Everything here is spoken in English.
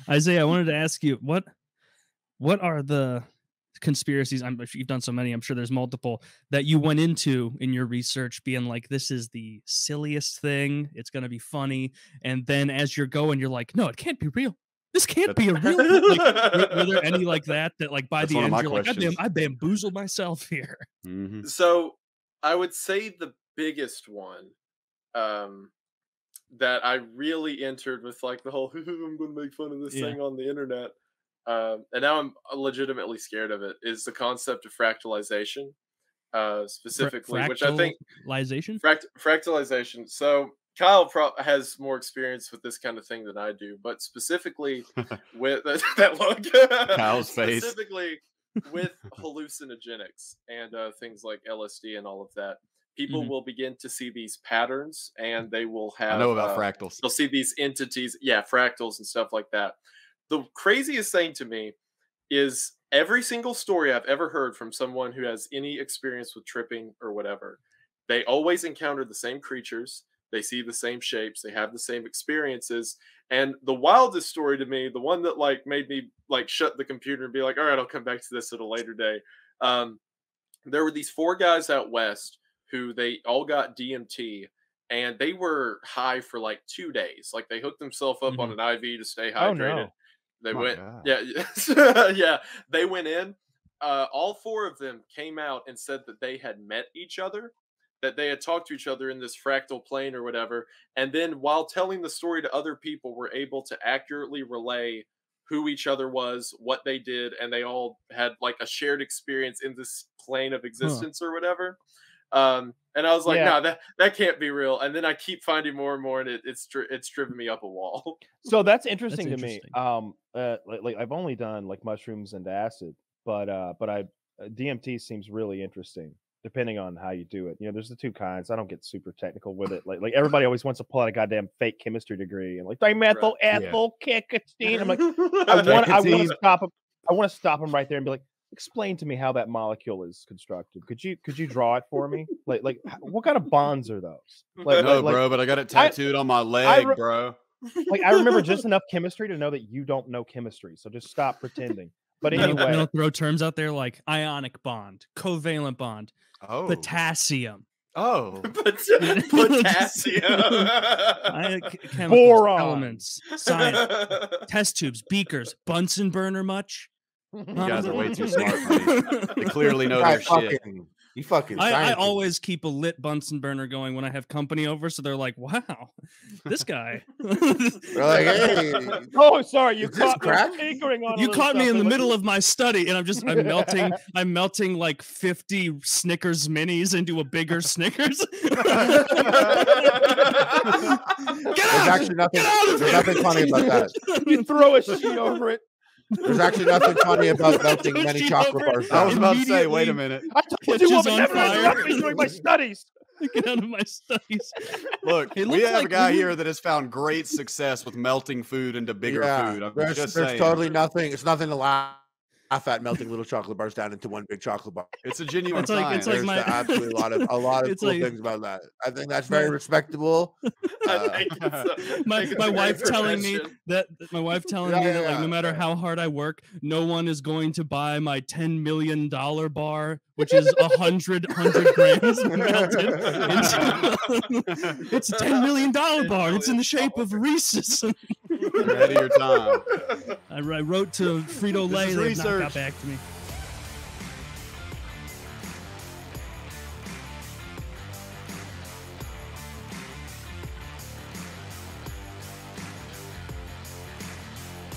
Isaiah, I wanted to ask you what are the conspiracies? You've done so many. I'm sure there's multiple that you went into in your research, being like, "This is the silliest thing. It's going to be funny," and then as you're going, you're like, "No, it can't be real. This can't be a real." Like, were there any like that like by the end you're like, "God damn, I bamboozled myself here." Mm-hmm. So I would say the biggest one that I really entered with like the whole I'm going to make fun of this thing on the internet. And now I'm legitimately scared of it, is the concept of fractalization, specifically, which I think fractalization. So Kyle has more experience with this kind of thing than I do, but specifically with that look, Kyle's face, specifically with hallucinogenics and things like LSD and all of that. People will begin to see these patterns, and they will have. I know about fractals. They'll see these entities, fractals and stuff like that. The craziest thing to me is every single story I've ever heard from someone who has any experience with tripping or whatever, they always encounter the same creatures, they see the same shapes, they have the same experiences. And the wildest story to me, the one that like made me like shut the computer and be like, all right, I'll come back to this at a later day. There were these 4 guys out west who they all got DMT, and they were high for like 2 days. Like they hooked themselves up on an IV to stay hydrated. Oh, no. They went, they went in. All 4 of them came out and said that they had met each other, that they had talked to each other in this fractal plane or whatever. And then while telling the story to other people, were able to accurately relay who each other was, what they did, and they all had like a shared experience in this plane of existence or whatever. And I was like, no, that can't be real. And then I keep finding more and more, and it's driven me up a wall. So that's interesting to me. Like I've only done like mushrooms and acid, but DMT seems really interesting depending on how you do it. You know, there's the 2 kinds. I don't get super technical with it. Like everybody always wants to pull out a goddamn fake chemistry degree and like dimethyl ethyl nicotine. I'm like, I want to stop him. I want to stop him right there and be like, explain to me how that molecule is constructed. Could you draw it for me? Like what kind of bonds are those? Bro, but I got it tattooed on my leg, bro. Like I remember just enough chemistry to know that you don't know chemistry. So just stop pretending. But anyway, I'll throw terms out there like ionic bond, covalent bond, potassium. Oh, potassium. Boron elements, science, test tubes, beakers, Bunsen burner much. You guys are way too smart, buddy. They clearly know their shit. You fucking. I always keep a lit Bunsen burner going when I have company over, so they're like, "Wow, this guy." They're like, "Hey, oh, sorry, you caught me on. You caught me in the middle of my study, and I'm melting. I'm melting like 50 Snickers minis into a bigger Snickers. There's actually nothing. There's nothing funny about that. You throw a sheet over it. There's actually nothing funny about melting many chocolate bars. I was about to say, wait a minute. I told you would never interrupt me during my studies. Get out of my studies. Look, we have a guy here that has found great success with melting food into bigger food. There's totally nothing. It's nothing to laugh at melting little chocolate bars down into one big chocolate bar. It's a genuine science. There's absolutely a lot of cool things about that. I think that's very respectable. My wife telling me that like no matter how hard I work, no one is going to buy my $10 million bar, which is 100 grams melted. It's a $10 million bar. It's in the shape of Reese's. Ahead of your time. I wrote to Frito-Lay. They have not got back to me.